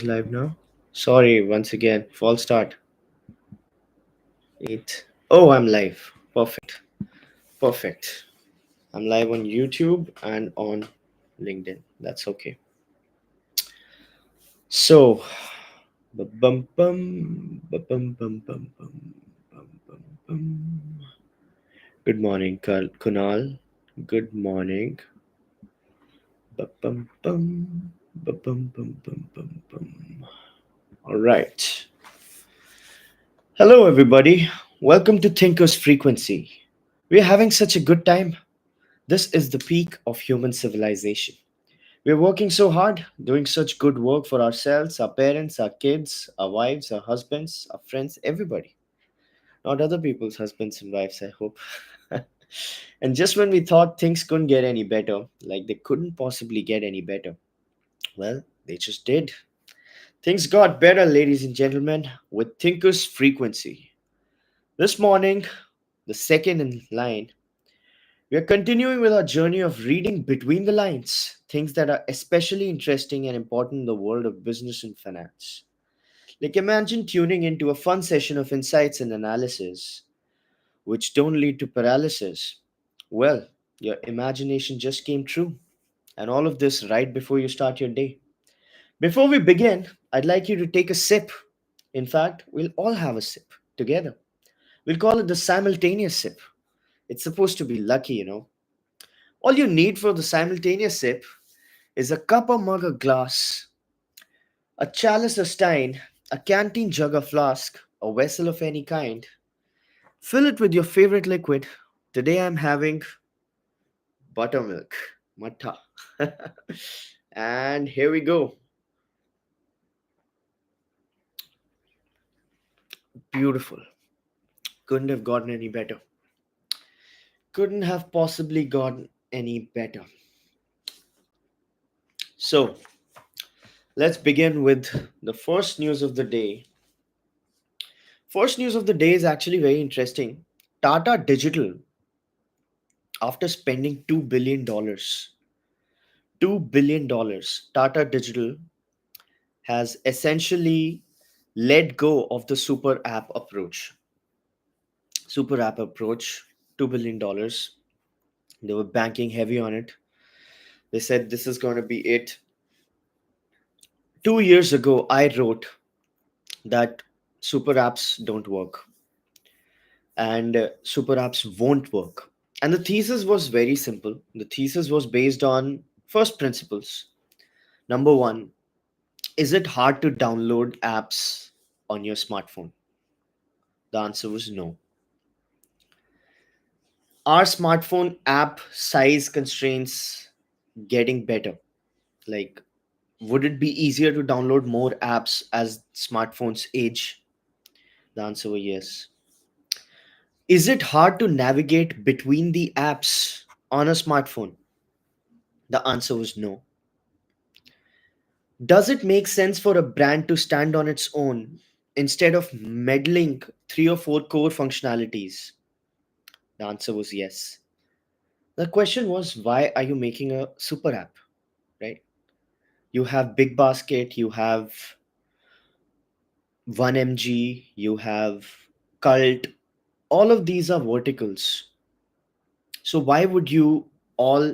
Live now? Sorry, once again. False start. 8. Oh, I'm live. Perfect. Perfect. I'm live on YouTube and on LinkedIn. That's okay. So, bum bum bum bum bum bum bum bum bum. Good morning, Kunal. Good morning. Bum bum bum bum bum bum bum bum. All right. Hello, everybody. Welcome to Thinker's Frequency. We're having such a good time. This is the peak of human civilization. We're working so hard, doing such good work for ourselves, our parents, our kids, our wives, our husbands, our friends, everybody. Not other people's husbands and wives, I hope. And just when we thought things couldn't get any better, like they couldn't possibly get any better, well, they just did. Things got better, ladies and gentlemen, with Thinker's Frequency. This morning, the second in line, we are continuing with our journey of reading between the lines, things that are especially interesting and important in the world of business and finance. Like imagine tuning into a fun session of insights and analysis, which don't lead to paralysis. Well, your imagination just came true, and all of this right before you start your day. Before we begin, I'd like you to take a sip. In fact, we'll all have a sip together. We'll call it the simultaneous sip. It's supposed to be lucky. All you need for the simultaneous sip is a cup, a mug, a glass, a chalice, a stein, a canteen jug, a flask, a vessel of any kind. Fill it with your favorite liquid. Today I'm having buttermilk, matta. And here we go. Beautiful. Couldn't have gotten any better. Couldn't have possibly gotten any better. So, let's begin with the first news of the day. First news of the day is actually very interesting. Tata Digital, after spending $2 billion, $2 billion, Tata Digital has essentially let go of the super app approach. Super app approach, $2 billion. They were banking heavy on it. They said this is going to be it. 2 years ago, I wrote that super apps don't work and super apps won't work. And the thesis was very simple. The thesis was based on first principles. Number one, is it hard to download apps on your smartphone? The answer was no. Are smartphone app size constraints getting better? Like, would it be easier to download more apps as smartphones age? The answer was yes. Is it hard to navigate between the apps on a smartphone? The answer was no. Does it make sense for a brand to stand on its own instead of meddling three or four core functionalities? The answer was yes. The question was, why are you making a super app, right? You have Big Basket, you have 1MG, you have Cult. All of these are verticals. So why would you all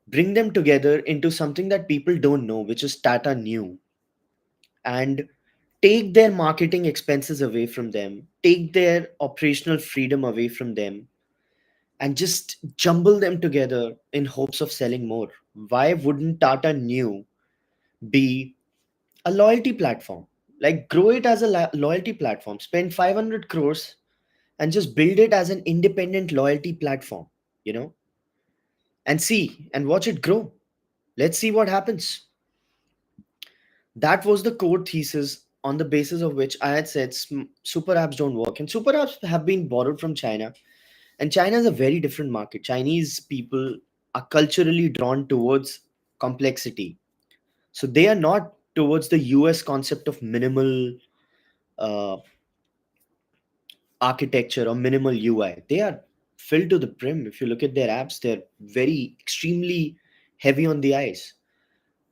bring them together into something that people don't know, which is Tata New, and take their marketing expenses away from them, take their operational freedom away from them, and just jumble them together in hopes of selling more? Why wouldn't Tata New be a loyalty platform? Like, grow it as a loyalty platform, spend 500 crores and just build it as an independent loyalty platform, you know, and see and watch it grow. Let's see what happens. That was the core thesis on the basis of which I had said super apps don't work. And super apps have been borrowed from China. And China is a very different market. Chinese people are culturally drawn towards complexity. So they are not towards the US concept of minimal uh, architecture or minimal UI. They are filled to the brim. If you look at their apps, they're very extremely heavy on the eyes.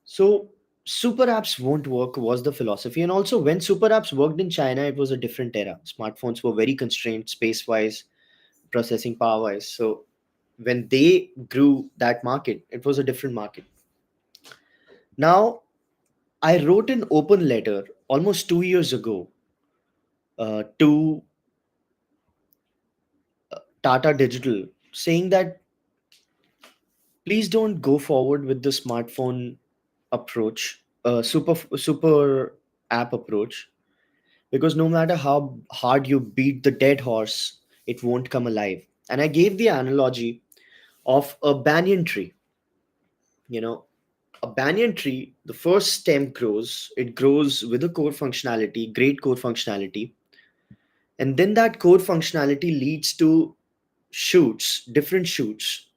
So super apps won't work was the philosophy. And also, when super apps worked in China, it was a different era. Smartphones were very constrained space wise, processing power wise. So when they grew that market, it was a different market. Now, I wrote an open letter almost 2 years ago to Tata Digital, saying that please don't go forward with the smartphone approach, super app approach, because no matter how hard you beat the dead horse, it won't come alive. And I gave the analogy of a banyan tree. You know, a banyan tree, the first stem grows, it grows with a core functionality, great core functionality, and then that core functionality leads to shoots, different shoots,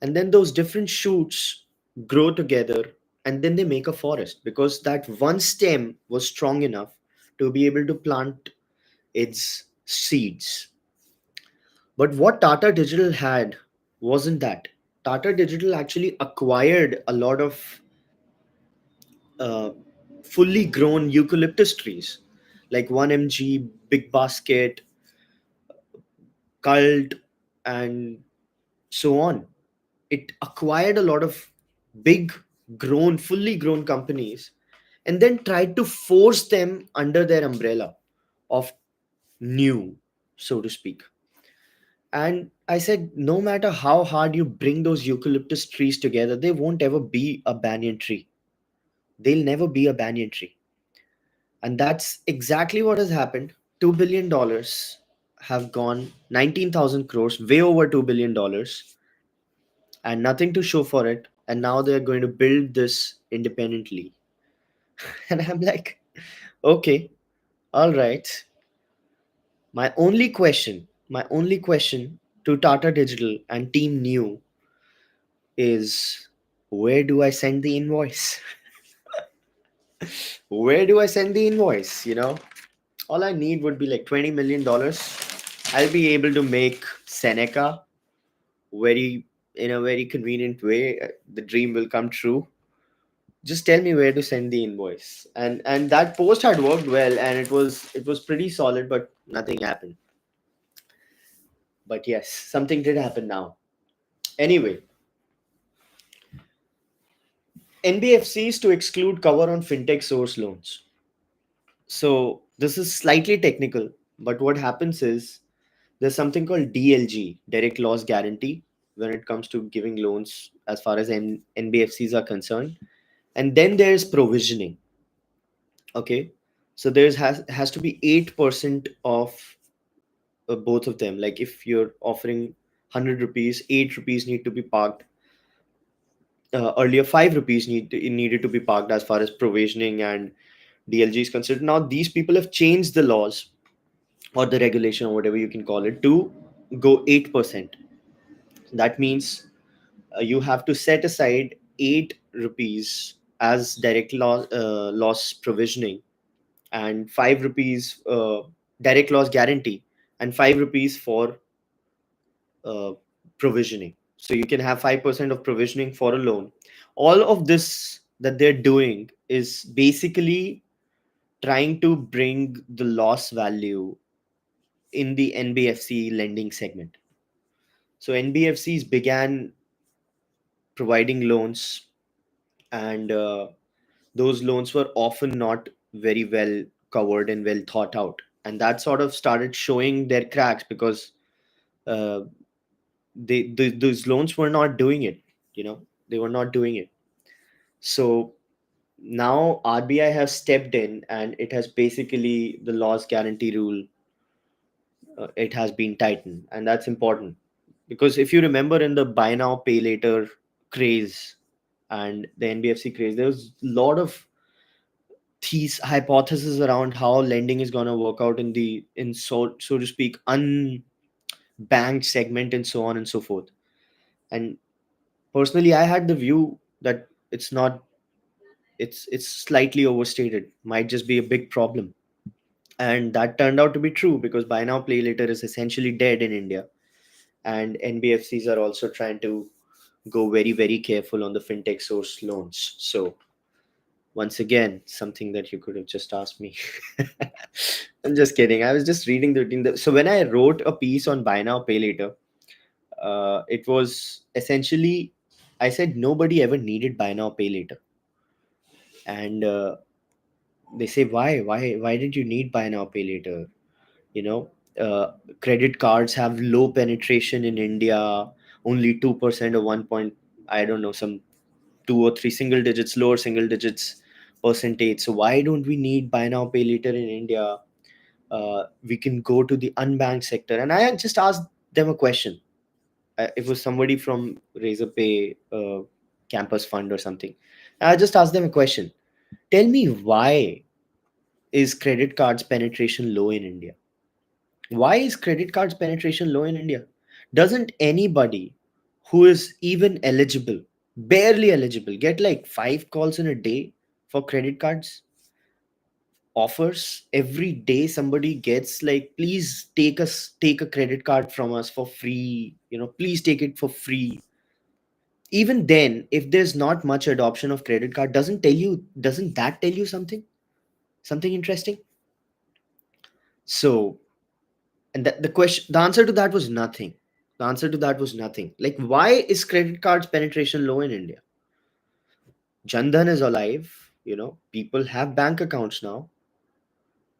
and then those different shoots grow together, and then they make a forest because that one stem was strong enough to be able to plant its seeds. But what Tata Digital had wasn't that. Tata Digital actually acquired a lot of uh, fully grown eucalyptus trees, like 1 mg, Big Basket, Cult, and so on. It acquired a lot of big, fully grown companies and then tried to force them under their umbrella of new, so to speak. And I said, no matter how hard you bring those eucalyptus trees together, they won't ever be a banyan tree. They'll never be a banyan tree. And that's exactly what has happened. $2 billion have gone, 19,000 crores, way over $2 billion, and nothing to show for it. And now they're going to build this independently. And I'm like, okay, all right. My only question to Tata Digital and Team New is, where do I send the invoice? Where do I send the invoice? All I need would be like $20 million. I'll be able to make Seneca very in a very convenient way. The dream will come true. Just tell me where to send the invoice. And that post had worked well, and it was pretty solid, but nothing happened. But yes, something did happen now. Anyway, NBFCs to exclude cover on fintech source loans. So this is slightly technical, but what happens is there's something called DLG, direct loss guarantee, when it comes to giving loans as far as NBFCs are concerned. And then there's provisioning. Okay. So has to be 8% of both of them. Like if you're offering 100 rupees, 8 rupees need to be parked. Earlier, 5 rupees needed to be parked as far as provisioning and DLG is considered. Now, these people have changed the laws or the regulation or whatever you can call it to go 8%. That means you have to set aside 8 rupees as direct loss provisioning, and 5 rupees direct loss guarantee, and 5 rupees for uh, provisioning. So you can have 5% of provisioning for a loan. All of this that they're doing is basically trying to bring the loss value in the NBFC lending segment. So NBFCs began providing loans, and those loans were often not very well covered and well thought out. And that sort of started showing their cracks because uh, those loans were not doing it. They were not doing it. So now RBI has stepped in, and it has basically the loss guarantee rule. It has been tightened, and that's important because if you remember in the buy now pay later craze and the NBFC craze, there was a lot of these hypothesis around how lending is going to work out in the in so to speak unbanked segment and so on and so forth. And personally, I had the view that it's slightly overstated, might just be a big problem. And that turned out to be true because buy now play later is essentially dead in India, and NBFCs are also trying to go very very careful on the fintech source loans. So Once again, something that you could have just asked me. I'm just kidding. I was just reading the routine. So when I wrote a piece on buy now, pay later, it was essentially, I said nobody ever needed buy now, pay later. And they say, why did you need buy now, pay later? You know, credit cards have low penetration in India, only 2% or 1 point, I don't know, some two or three single digits, lower single digits percentage. So why don't we need buy now, pay later in India? We can go to the unbanked sector. And I just asked them a question. It was somebody from Razor Pay Campus Fund or something. I just asked them a question. Tell me, why is credit cards penetration low in India? Why is credit cards penetration low in India? Doesn't anybody who is even eligible, barely eligible, get like 5 calls in a day for credit cards? Offers every day somebody gets like, please take a credit card from us for free, please take it for free. Even then, if there's not much adoption of credit card, doesn't that tell you something interesting? So, and the answer to that was nothing. The answer to that was nothing. Like, why is credit cards penetration low in India? Jandan is alive, people have bank accounts now.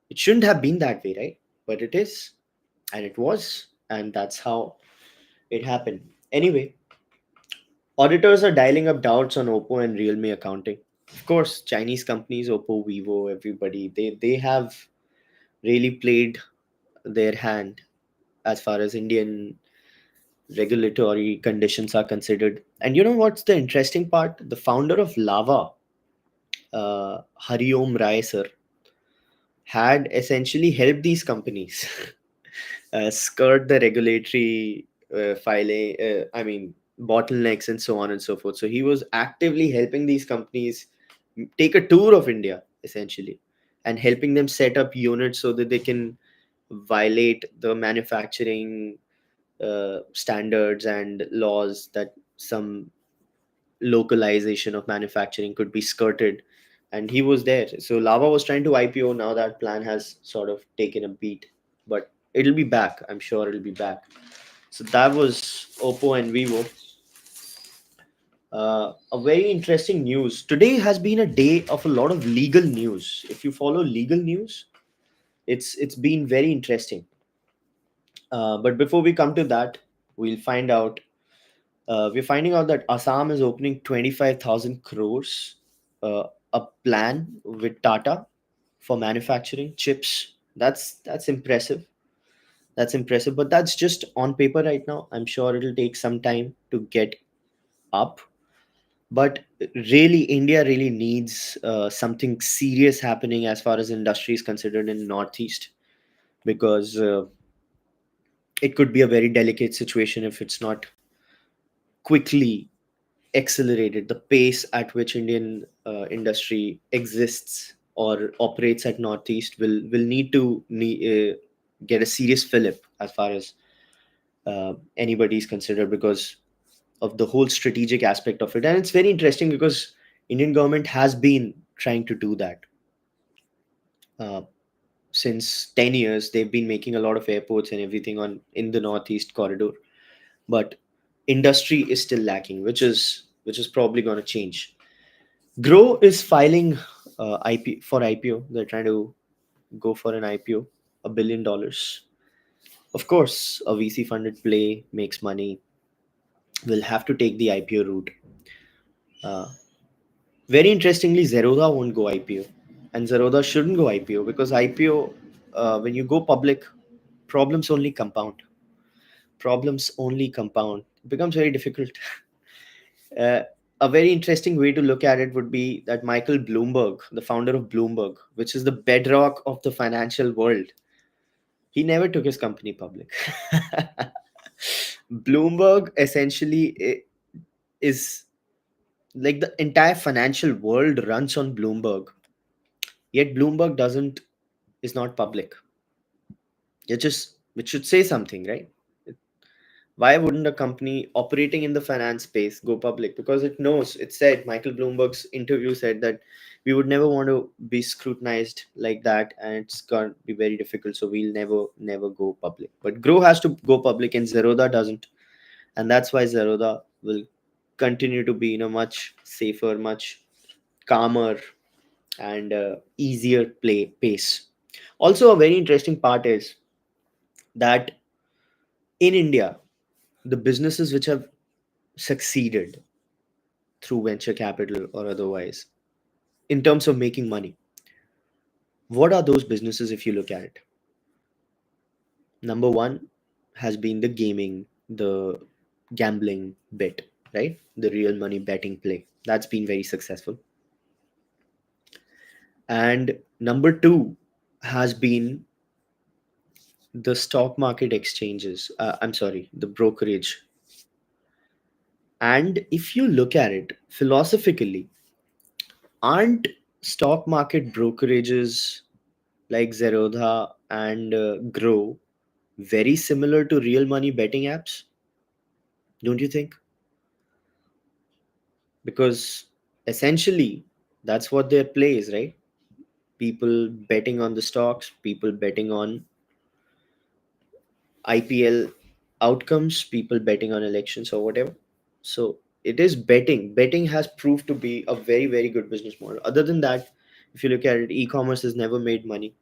It shouldn't have been that way, right? But it is, and it was, and that's how it happened. Anyway, auditors are dialing up doubts on Oppo and Realme accounting. Of course, Chinese companies, Oppo, Vivo, everybody, they have really played their hand as far as Indian regulatory conditions are considered. And you know what's the interesting part? The founder of Lava, Hariom Rai sir, had essentially helped these companies skirt the regulatory filing, bottlenecks and so on and so forth. So he was actively helping these companies take a tour of India, essentially, and helping them set up units so that they can violate the manufacturing standards and laws, that some localization of manufacturing could be skirted. And he was there. So Lava was trying to IPO. Now that plan has sort of taken a beat, but it'll be back. I'm sure it'll be back. So that was Oppo and Vivo. A very interesting news. Today has been a day of a lot of legal news. If you follow legal news, it's been very interesting. But before we come to that, we'll find out. We're finding out that Assam is opening 25,000 crores, a plan with Tata for manufacturing chips. That's impressive. That's impressive. But that's just on paper right now. I'm sure it'll take some time to get up. But really, India really needs something serious happening as far as industry is considered in Northeast, because it could be a very delicate situation if it's not quickly accelerated. The pace at which Indian industry exists or operates at Northeast will need to get a serious fillip as far as anybody is considered, because of the whole strategic aspect of it. And it's very interesting because Indian government has been trying to do that. Uh, since 10 years, they've been making a lot of airports and everything on in the Northeast corridor, but industry is still lacking, which is probably going to change. Grow is filing IP for IPO. They're trying to go for an IPO, $1 billion. Of course, a VC funded play makes money. Will have to take the IPO route. Uh, Very interestingly, Zerodha won't go IPO, and Zerodha shouldn't go IPO, because IPO, when you go public, problems only compound. Problems only compound. It becomes very difficult. Uh, a very interesting way to look at it would be that Michael Bloomberg, the founder of Bloomberg, which is the bedrock of the financial world, he never took his company public. Bloomberg essentially is like, the entire financial world runs on Bloomberg. Yet Bloomberg doesn't is not public. It just, which should say something, right? Why wouldn't a company operating in the finance space go public? Because it knows, it said, Michael Bloomberg's interview said that we would never want to be scrutinized like that, and it's going to be very difficult. So we'll never go public. But Grow has to go public, and Zerodha doesn't. And that's why Zerodha will continue to be in a much safer, much calmer, and easier play pace. Also, a very interesting part is that in India, the businesses which have succeeded through venture capital or otherwise in terms of making money, what are those businesses if you look at it? Number one has been the gaming, the gambling bit, right? The real money betting play. That's been very successful. And number two has been the stock market exchanges. I'm sorry, the brokerage. And if you look at it philosophically, aren't stock market brokerages like Zerodha and Grow very similar to real money betting apps? Don't you think? Because essentially, that's what their play is, right? People betting on the stocks, people betting on IPL outcomes, people betting on elections or whatever. So it is betting. Betting has proved to be a very, very good business model. Other than that, if you look at it, e-commerce has never made money.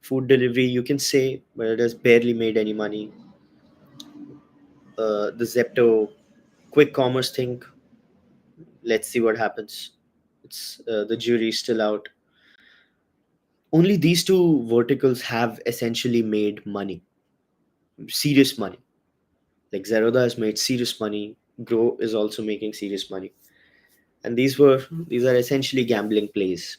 Food delivery, you can say, but it has barely made any money. The Zepto quick commerce thing, let's see what happens. It's the jury's still out. Only these two verticals have essentially made money, serious money. Like Zerodha has made serious money. Grow is also making serious money, and these are essentially gambling plays.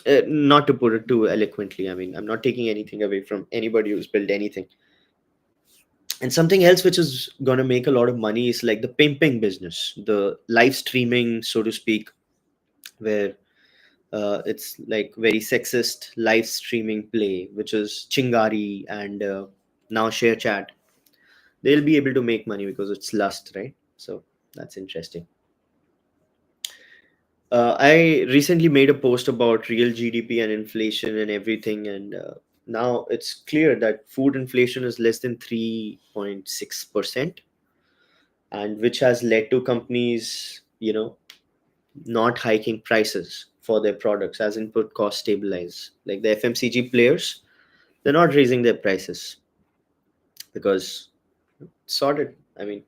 Not to put it too eloquently, I mean, I'm not taking anything away from anybody who's built anything. And something else which is going to make a lot of money is like the pimping business, the live streaming, so to speak, where it's like very sexist live streaming play, which is Chingari and now Share Chat. They'll be able to make money because it's lust, right? So that's interesting. I recently made a post about real GDP and inflation and everything, and now it's clear that food inflation is less than 3.6%, and which has led to companies, not hiking prices for their products as input costs stabilize. Like the FMCG players, they're not raising their prices because it's sorted. I mean,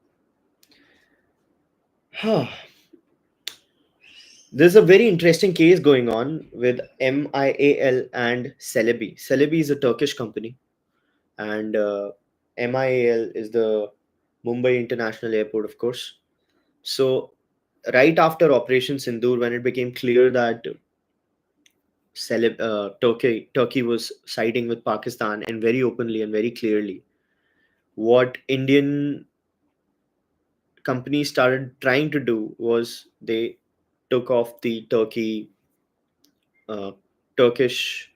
there's a very interesting case going on with MIAL and Celebi. Celebi is a Turkish company, and MIAL is the Mumbai International Airport, of course. So, right after Operation Sindoor, when it became clear that Turkey was siding with Pakistan, and very openly and very clearly, what Indian companies started trying to do was they took off the uh, Turkish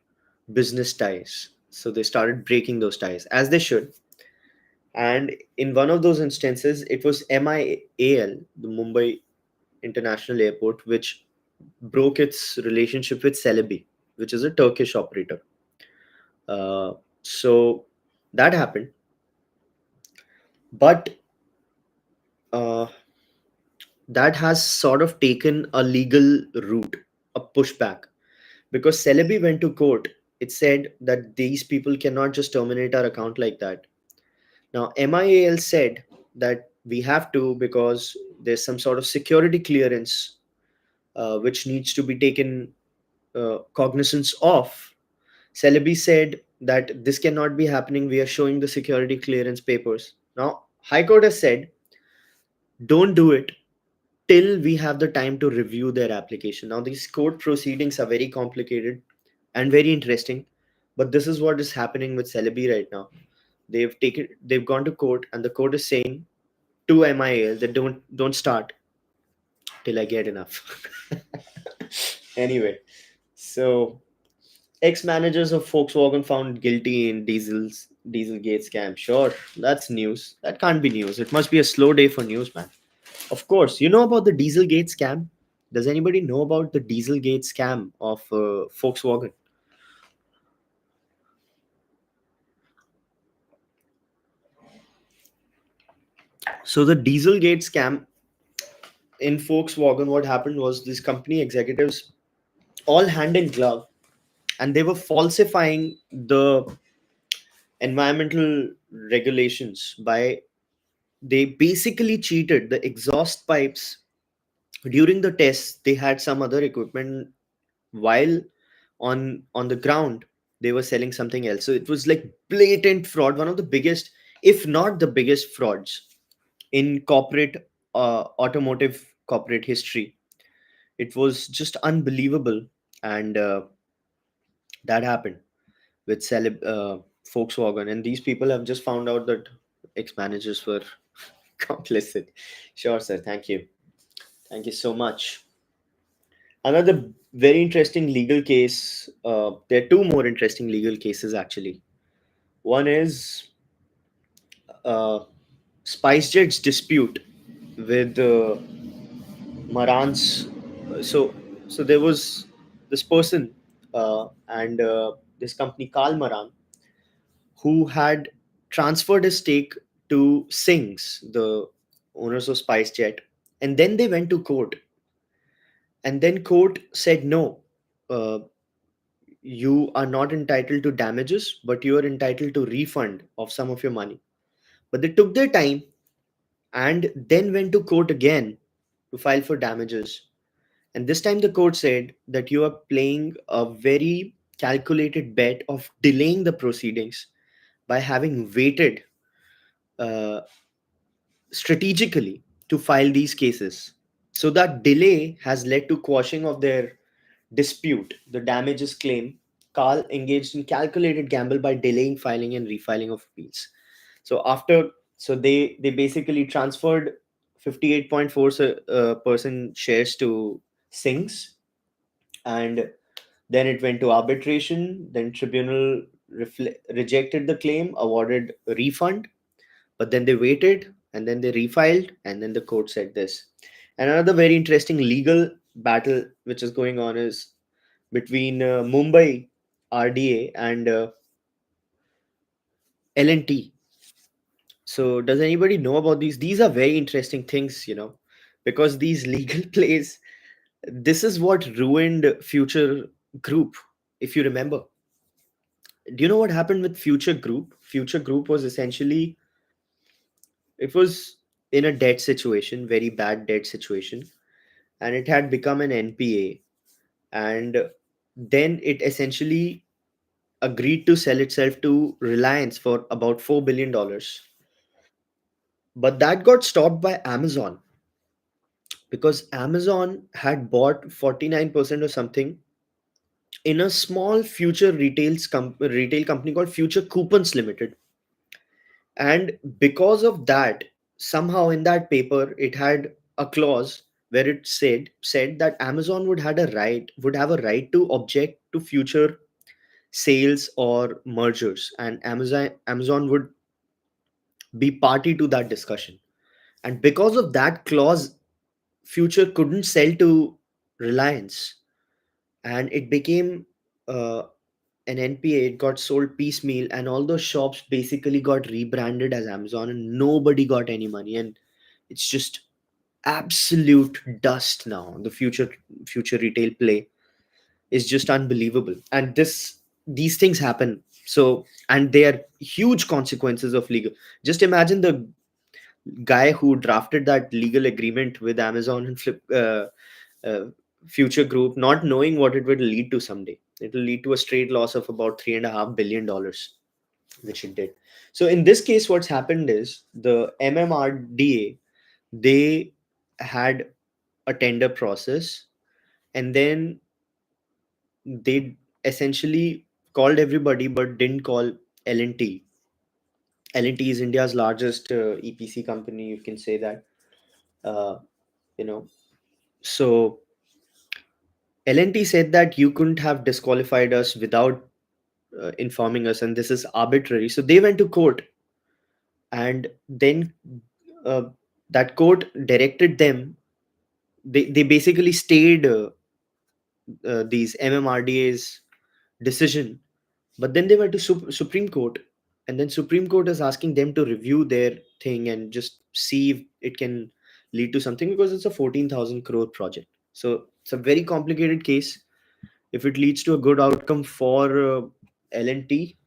business ties. So they started breaking those ties, as they should. And in one of those instances, it was MIAL, the Mumbai International Airport, which broke its relationship with Celebi, which is a Turkish operator. So that happened. But uh, that has sort of taken a legal route, a pushback, because Celebi went to court. It said that these people cannot just terminate our account like that. Now, MIAL said that we have to because there's some sort of security clearance which needs to be taken cognizance of. Celebi said that this cannot be happening. We are showing the security clearance papers. Now, High Court has said, don't do it till we have the time to review their application. Now, these court proceedings are very complicated and very interesting, but this is what is happening with Celebi right now. They've gone to court, and the court is saying to MIA that don't start till I get enough. Anyway, so Ex-managers of Volkswagen found guilty in Dieselgate scam. Sure, that's news. That can't be news. It must be a slow day for news, man. Of course, you know about the Dieselgate scam. Does anybody know about the Dieselgate scam of Volkswagen? So the Dieselgate scam in Volkswagen, what happened was these company executives, all hand in glove, and they were falsifying the environmental regulations by they basically cheated the exhaust pipes during the tests. They had some other equipment while on the ground they were selling something else. So it was like blatant fraud, one of the biggest, if not the biggest frauds in corporate automotive corporate history. It was just unbelievable. And that happened with Volkswagen, and these people have just found out that ex-managers were complicit. Sure, sir. Thank you so much. Another very interesting legal case. There are two more interesting legal cases actually. One is uh, SpiceJet's dispute with Maran's. So there was this person and this company Karl Maran who had transferred his stake to Singh's, the owners of SpiceJet, and then they went to court, and then court said no. Uh, you are not entitled to damages, but you are entitled to refund of some of your money. But they took their time and then went to court again to file for damages. And this time the court said that you are playing a very calculated bet of delaying the proceedings by having waited uh, strategically to file these cases. So that delay has led to quashing of their dispute, the damages claim. Carl engaged in calculated gamble by delaying filing and refiling of appeals. So after, so they basically transferred 58.4 percent shares to Singh's, and then it went to arbitration. Then tribunal rejected the claim, awarded a refund, but then they waited and then they refiled, and then the court said this. And another very interesting legal battle which is going on is between Mumbai RDA and L&T. So does anybody know about these? These are very interesting things, because these legal plays, this is what ruined Future Group. If you remember, do you know what happened with Future Group? Future Group was essentially, it was in a debt situation, very bad debt situation, and it had become an NPA, and then it essentially agreed to sell itself to Reliance for about $4 billion. But that got stopped by Amazon because Amazon had bought 49% or something in a small future retail company called Future Coupons Limited. And because of that, somehow in that paper it had a clause where it said that Amazon would have a right to object to future sales or mergers, and Amazon would be party to that discussion. And because of that clause, Future couldn't sell to Reliance, and it became uh, an NPA. It got sold piecemeal, and all those shops basically got rebranded as Amazon, and nobody got any money. And it's just absolute dust now. The future retail play is just unbelievable, and these things happen. So, and they are huge consequences of legal. Just imagine the guy who drafted that legal agreement with Amazon and uh, Future Group, not knowing what it will lead to someday. It will lead to a straight loss of about $3.5 billion, which it did. So in this case, what's happened is the MMRDA, they had a tender process, and then they essentially called everybody but didn't call L&T. L&T is India's largest EPC company, you can say that. uh, you know so L&T said that you couldn't have disqualified us without informing us, and this is arbitrary. So they went to court, and then uh, that court directed them. They basically stayed these MMRDA's decision, but then they went to Supreme Court, and then Supreme Court is asking them to review their thing and just see if it can lead to something, because it's a 14,000 crore project. So it's a very complicated case. If it leads to a good outcome for L&T,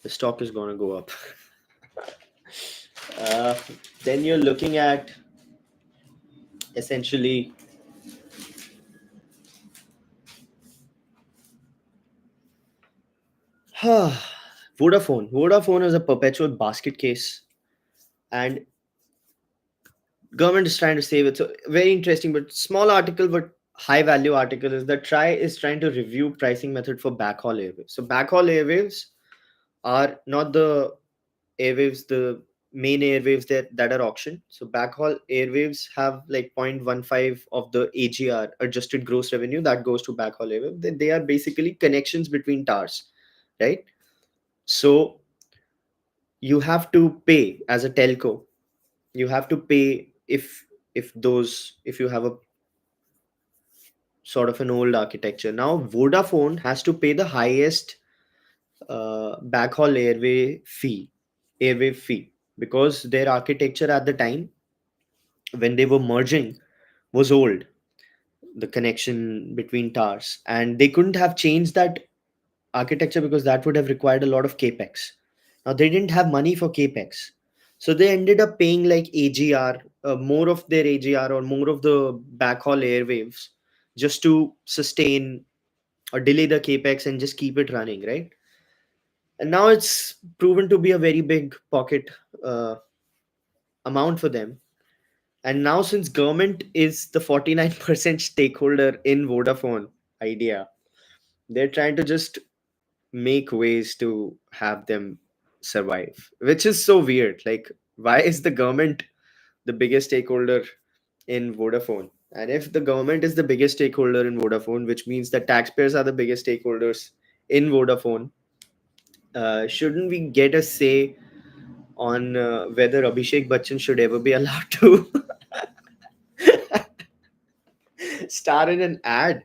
the stock is going to go up. uh, then you're looking at essentially Vodafone is a perpetual basket case, and government is trying to save it. So very interesting, but small article, but high value article is that try is trying to review pricing method for backhaul airwaves. So backhaul airwaves are not the airwaves, the main airwaves that are auctioned. So backhaul airwaves have like 0.15 of the AGR, adjusted gross revenue, that goes to backhaul airwaves. They are basically connections between towers, right? So you have to pay as a telco. You have to pay if you have a sort of an old architecture. Now Vodafone has to pay the highest backhaul airway fee, because their architecture at the time when they were merging was old, the connection between towers, and they couldn't have changed that architecture because that would have required a lot of capex. Now they didn't have money for capex, so they ended up paying like AGR, more of their AGR or more of the backhaul airwaves, just to sustain or delay the capex and just keep it running, right? And now it's proven to be a very big pocket uh, amount for them. And now since government is the 49% stakeholder in Vodafone idea, they're trying to just make ways to have them survive, which is so weird. Like, why is the government the biggest stakeholder in Vodafone? And if the government is the biggest stakeholder in Vodafone, which means that taxpayers are the biggest stakeholders in Vodafone, shouldn't we get a say on whether Abhishek Bachchan should ever be allowed to star in an ad?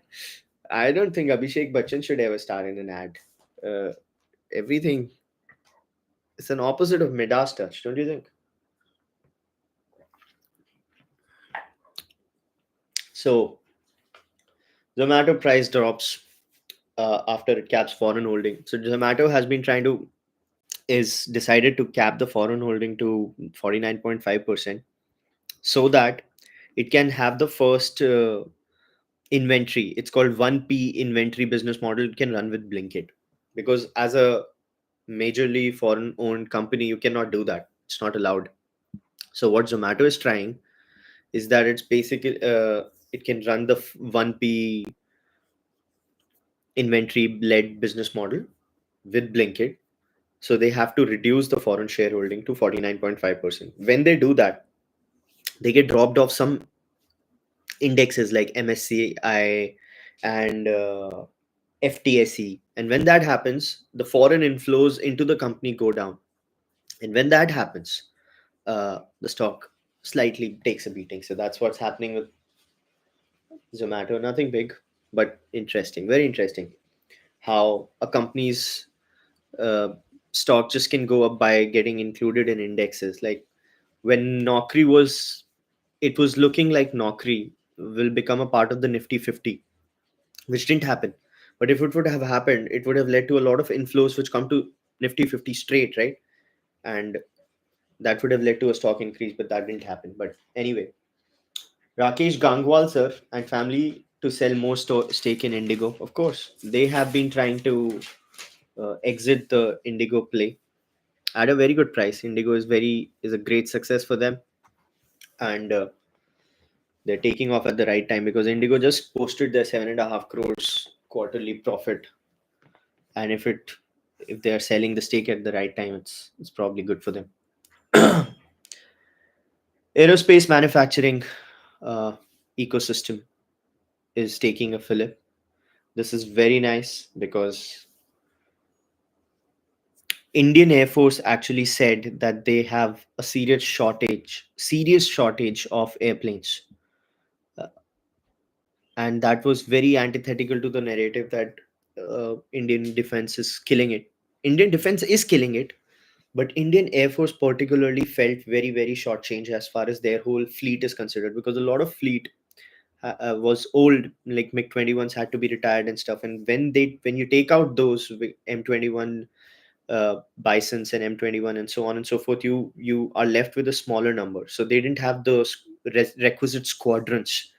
I don't think Abhishek Bachchan should ever star in an ad. Uh, Everything is an opposite of Midas touch, don't you think? So Zomato price drops after it caps foreign holding. So Zomato has been trying to is decided to cap the foreign holding to 49.5%, so that it can have the first inventory. It's called 1P inventory business model. It can run with Blinkit, because as a majorly foreign owned company, you cannot do that. It's not allowed. So what Zomato is trying is that it's basically it can run the 1P inventory led business model with Blinkit. So they have to reduce the foreign shareholding to 49.5%. When they do that, they get dropped off some indexes like MSCI and FTSE. And when that happens, the foreign inflows into the company go down. And when that happens, the stock slightly takes a beating. So that's what's happening with Zomato. Nothing big, but interesting. Very interesting how a company's uh, stock just can go up by getting included in indexes. Like when Naukri was, it was looking like Naukri will become a part of the Nifty 50, which didn't happen. But if it would have happened, it would have led to a lot of inflows which come to Nifty 50 straight, right? And that would have led to a stock increase, but that didn't happen. But anyway, Rakesh Gangwal sir and family to sell more stake in Indigo. Of course, they have been trying to exit the Indigo play at a very good price. Indigo is a great success for them, and they're taking off at the right time, because Indigo just posted their 7.5 crores quarterly profit, and if they are selling the stake at the right time, it's probably good for them. Aerospace manufacturing uh, ecosystem is taking a fillip. This is very nice because Indian Air Force actually said that they have a serious shortage of airplanes. Uh, and that was very antithetical to the narrative that Indian defense is killing it. Indian defense is killing it, but Indian Air Force particularly felt very, very shortchanged as far as their whole fleet is considered, because a lot of fleet was old, like MiG-21s had to be retired and stuff. And when you take out those M21 Bisons and M21 and so on and so forth, you are left with a smaller number. So they didn't have those requisite squadrons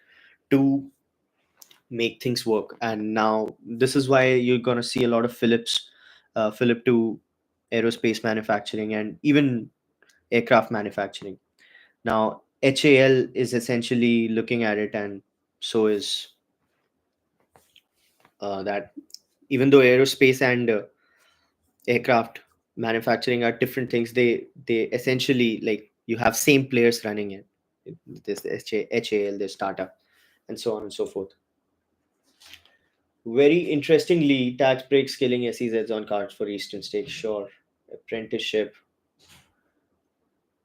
to make things work. And now this is why you're gonna see a lot of Philip to aerospace manufacturing and even aircraft manufacturing. Now HAL is essentially looking at it, and so is that even though aerospace and aircraft manufacturing are different things, they essentially, like, you have same players running it. This HAL, this startup, and so on and so forth. Very interestingly, tax breaks killing SEZs on cards for Eastern states. Sure. Apprenticeship.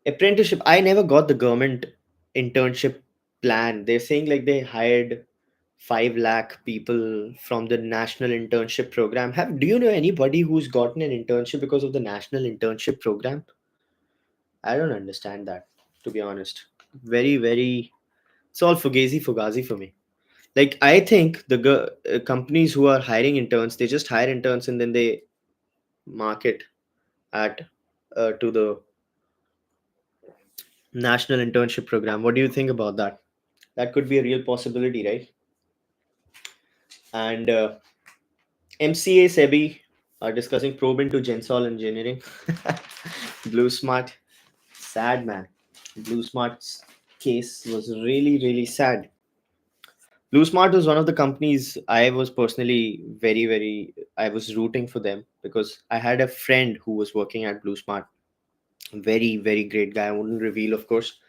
Apprenticeship. I never got the government internship plan. They're saying like they hired 5 lakh people from the national internship program. Do you know anybody who's gotten an internship because of the national internship program? I don't understand that, to be honest. Very, very. It's all fugazi for me. Like, I think the companies who are hiring interns, they just hire interns and then they market at to the national internship program. What do you think about that? That could be a real possibility, right? And MCA SEBI are discussing probe into Gensol engineering. Blue Smart, sad man. Blue Smart's case was really, really sad. Blue Smart was one of the companies I was personally very, very. I was rooting for them because I had a friend who was working at Blue Smart. Very, very great guy. I wouldn't reveal, of course,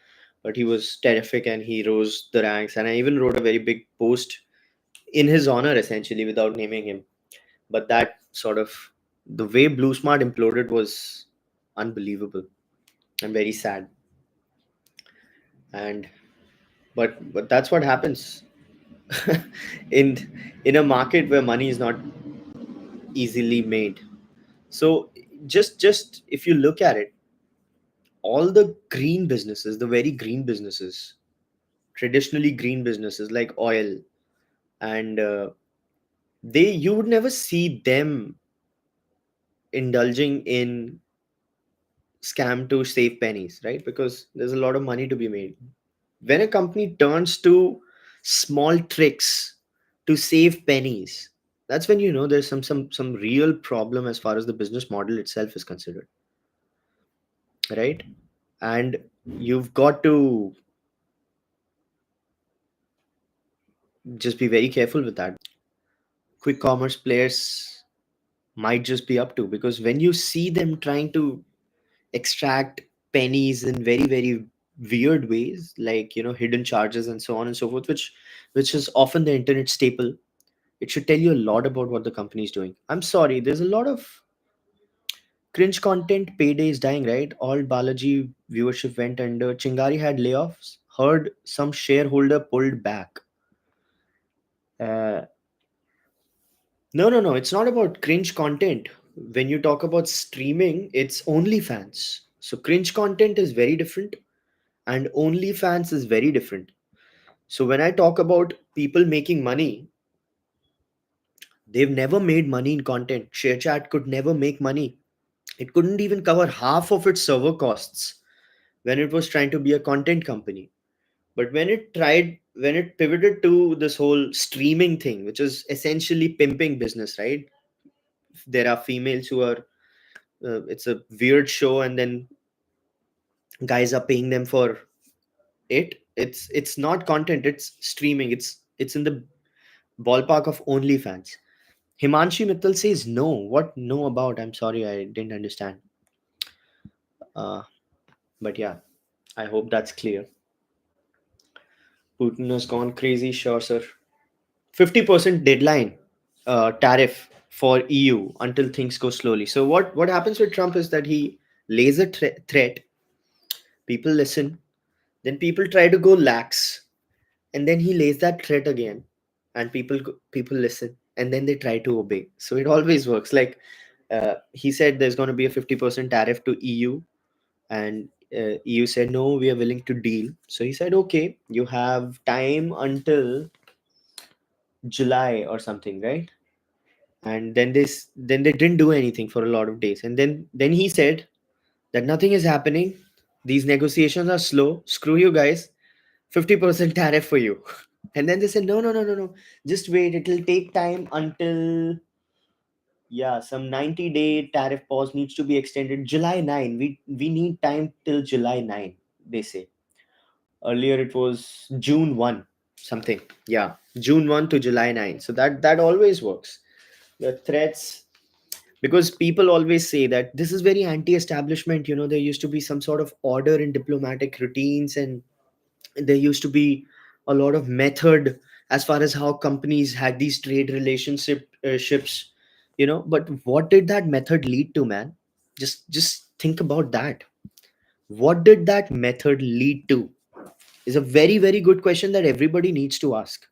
but he was terrific and he rose the ranks. And I even wrote a very big post in his honor, essentially, without naming him. But that sort of, the way Blue Smart imploded was unbelievable and very sad. And but that's what happens in in a market where money is not easily made. So just if you look at it, all the green businesses, the very green businesses, traditionally green businesses like oil and they you would never see them indulging in scam to save pennies, right? Because there's a lot of money to be made. When a company turns to small tricks to save pennies, that's when you know there's some real problem as far as the business model itself is considered, right? And you've got to just be very careful with that. Quick commerce players might just be up to, because when you see them trying to extract pennies in very, very weird ways, like, hidden charges and so on and so forth, which is often the internet staple, it should tell you a lot about what the company is doing. I'm sorry, there's a lot of cringe content. Payday is dying, right? All Balaji viewership went under. Chingari had layoffs. Heard some shareholder pulled back. uh, no, it's not about cringe content. When you talk about streaming, it's OnlyFans. So cringe content is very different and OnlyFans is very different. So when I talk about people making money, they've never made money in content. ShareChat could never make money. It couldn't even cover half of its server costs when it was trying to be a content company. But when it pivoted to this whole streaming thing, which is essentially pimping business, right? There are females who are, it's a weird show, and then guys are paying them for it. It's not content, it's streaming. It's in the ballpark of OnlyFans. Himanshi Mittal says no. What no about? I'm sorry, I didn't understand. Uh, but yeah, I hope that's clear. Putin has gone crazy, sure, sir. 50% deadline tariff for EU until things go slowly. So what happens with Trump is that he lays a threat, people listen, then people try to go lax, and then he lays that threat again, and people listen, and then they try to obey. So it always works. Like he said, there's going to be a 50% tariff to EU, and EU said no, we are willing to deal. So he said, okay, you have time until July or something, right? And then they didn't do anything for a lot of days, and then he said that nothing is happening, these negotiations are slow, screw you guys, 50% tariff for you. And then they said, no, no, no, no, no, just wait, it will take time until, yeah, some 90-day tariff pause needs to be extended July 9. We need time till July 9, they say. Earlier it was June 1 something. Yeah, June 1 to July 9. So that always works. The threats, because people always say that this is very anti-establishment, there used to be some sort of order in diplomatic routines, and there used to be a lot of method as far as how companies had these trade relationship ships, but what did that method lead to, man? Just think about that. What did that method lead to is a very, very good question that everybody needs to ask.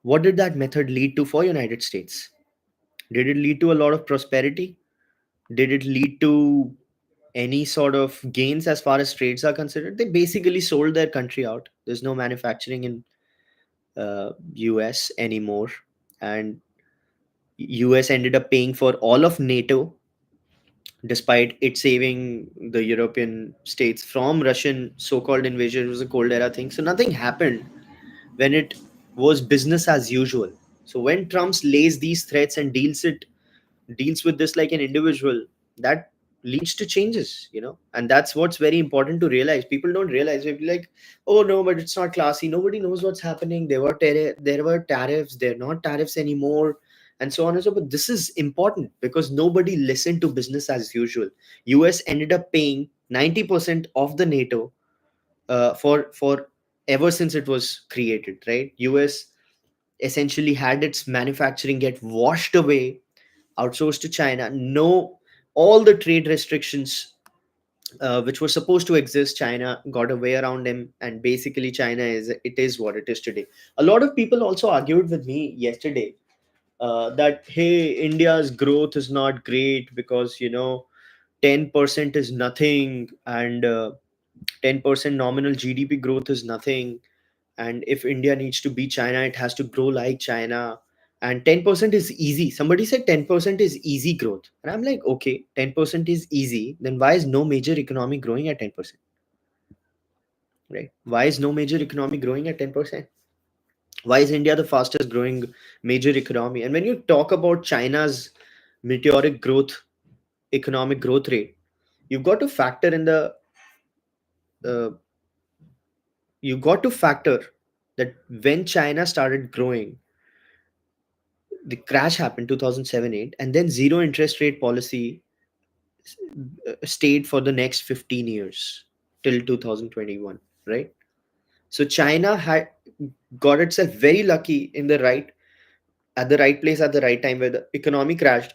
What did that method lead to for United States? Did it lead to a lot of prosperity? Did it lead to any sort of gains as far as trades are considered? They basically sold their country out. There's no manufacturing in US anymore, and US ended up paying for all of NATO, despite it saving the European states from Russian so-called invasion. It was a cold era thing, so nothing happened when it was business as usual. So when Trump lays these threats and deals with this like an individual, that leads to changes, and that's what's very important to realize. People don't realize. They'll be like, oh no, but it's not classy, nobody knows what's happening, there were tariffs, they're not tariffs anymore, and so on and so forth. This is important because nobody listened to business as usual. US ended up paying 90% of the NATO for ever since it was created, right? US essentially had its manufacturing get washed away, outsourced to China. No, all the trade restrictions which were supposed to exist, China got a way around them, and basically China is what it is today. A lot of people also argued with me yesterday that hey, India's growth is not great because 10% is nothing, and 10% nominal GDP growth is nothing, and if India needs to beat China, it has to grow like China, and 10% is easy. Somebody said 10% is easy growth, and I'm like, okay, 10% is easy, then why is no major economy growing at 10%? Right? Why is no major economy growing at 10%? Why is India the fastest growing major economy? And when you talk about China's meteoric growth, economic growth rate, you've got to factor in uh, you got to factor that when China started growing, the crash happened 2007-8, and then zero interest rate policy stayed for the next 15 years till 2021, right? So China had got itself very lucky in the right at the right place at the right time where the economy crashed.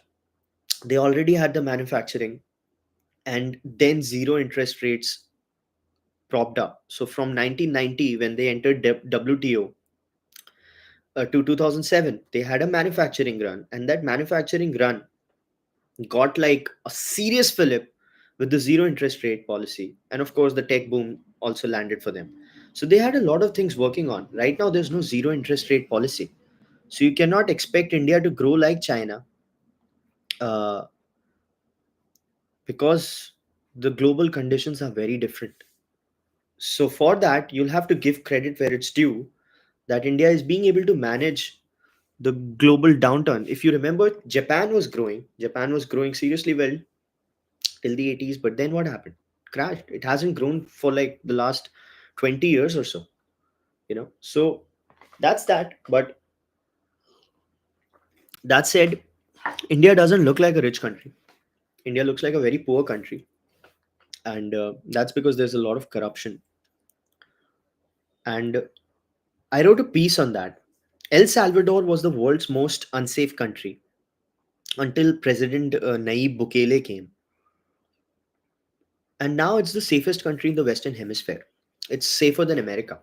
They already had the manufacturing, and then zero interest rates propped up. So from 1990, when they entered WTO, to 2007, they had a manufacturing run, and that manufacturing run got like a serious fillip with the zero interest rate policy. And of course, the tech boom also landed for them. So they had a lot of things working on. Right now, there's no zero interest rate policy. So you cannot expect India to grow like China uh, because the global conditions are very different. So for that, you'll have to give credit where it's due, that India is being able to manage the global downturn. If you remember, Japan was growing seriously well till the 80s, but then what happened? Crashed. It hasn't grown for like the last 20 years or so, so that's that. But that said, India doesn't look like a rich country. India looks like a very poor country, and that's because there's a lot of corruption. And I wrote a piece on that. El Salvador was the world's most unsafe country until President Nayib Bukele came. And now it's the safest country in the Western Hemisphere. It's safer than America.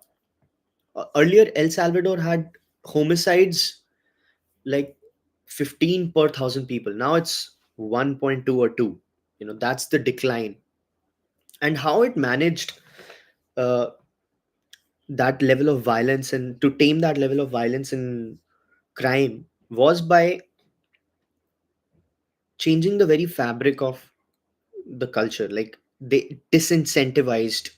Earlier, El Salvador had homicides like 15 per thousand people. Now it's 1.2 or 2. That's the decline. And how it managed uh, that level of violence and to tame that level of violence and crime was by changing the very fabric of the culture. Like they disincentivized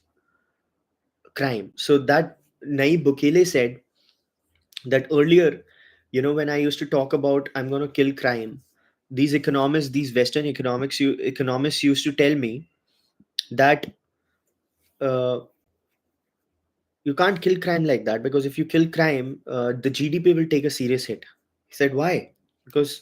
crime. So that Nayib Bukele said that earlier, when I used to talk about I'm going to kill crime, these economists, these Western economists used to tell me that uh, you can't kill crime like that, because if you kill crime, the GDP will take a serious hit. He said, why? Because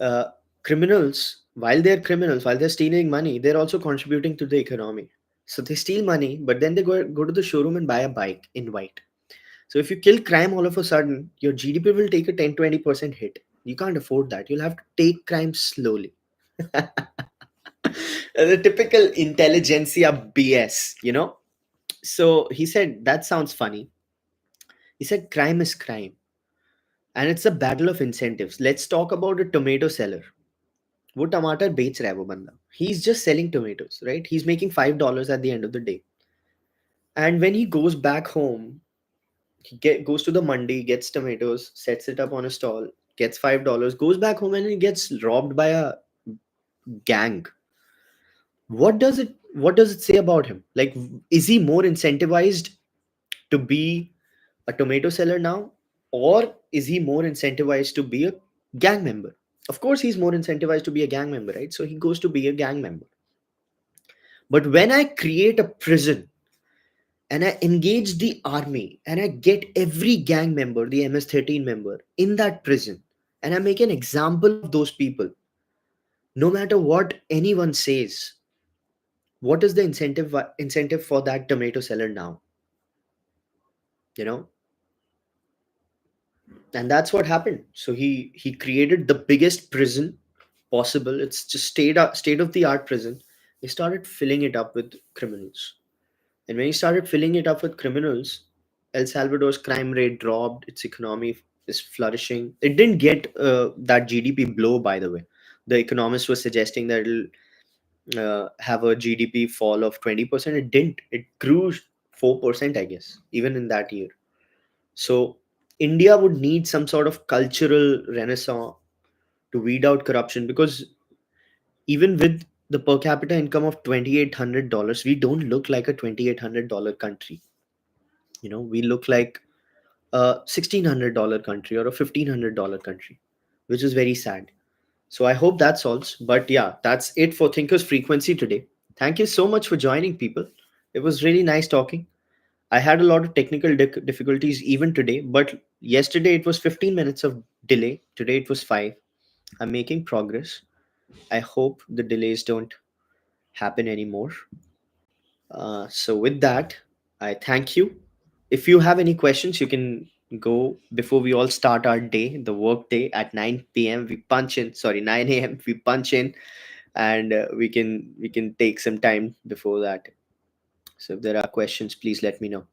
uh, criminals, while they're stealing money, they're also contributing to the economy. So they steal money, but then they go to the showroom and buy a bike in white. So if you kill crime all of a sudden, your GDP will take a 10-20% hit. You can't afford that. You'll have to take crime slowly. The typical intelligentsia BS. So he said, that sounds funny. He said, crime is crime. And it's a battle of incentives. Let's talk about a tomato seller. वो टमाटर बेच रहा है वो बंदा. He's just selling tomatoes, right? He's making $5 at the end of the day. And when he goes back home, goes to the mandi, gets tomatoes, sets it up on a stall, gets $5, goes back home, and he gets robbed by a gang. What does it say about him? Like, is he more incentivized to be a tomato seller now, or is he more incentivized to be a gang member? Of course, he's more incentivized to be a gang member, right? So he goes to be a gang member. But when I create a prison and I engage the army and I get every gang member, the MS-13 member, in that prison, and I make an example of those people, no matter what anyone says, what is the incentive for that tomato seller now? You know, and that's what happened. So he created the biggest prison possible. It's just state of the art prison. He started filling it up with criminals. And when he started filling it up with criminals, El Salvador's crime rate dropped, its economy is flourishing. It didn't get that GDP blow, by the way. The economists were suggesting that it'll have a GDP fall of 20%. It didn't. It grew 4%, I guess, even in that year. So India would need some sort of cultural renaissance to weed out corruption, because even with the per capita income of $2,800, we don't look like a $2,800 country. We look like a $1,600 country or a $1,500 country, which is very sad. So I hope that solves. But yeah, that's it for Thinkers Frequency today. Thank you so much for joining, people. It was really nice talking. I had a lot of technical difficulties even today, but yesterday it was 15 minutes of delay. Today it was 5. I'm making progress. I hope the delays don't happen anymore. So with that, I thank you. If you have any questions, you can go before we all start our day, the work day at 9 p.m. We punch in, sorry, 9 a.m. We punch in, and we can take some time before that. So if there are questions, please let me know.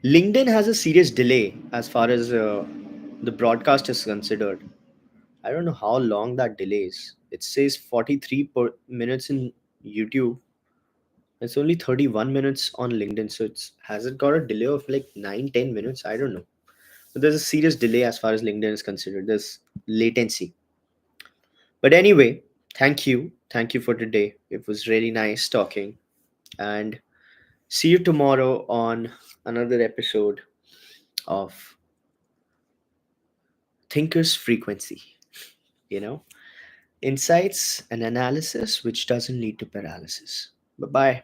LinkedIn has a serious delay as far as the broadcast is considered. I don't know how long that delay is. It says 43 minutes in YouTube. It's only 31 minutes on LinkedIn. So it's has it got a delay of like 9-10 minutes? I don't know. But there's a serious delay as far as LinkedIn is considered. There's latency. But anyway, thank you. Thank you for today. It was really nice talking. And see you tomorrow on another episode of Thinker's Frequency. You know, insights and analysis which doesn't lead to paralysis. Bye bye.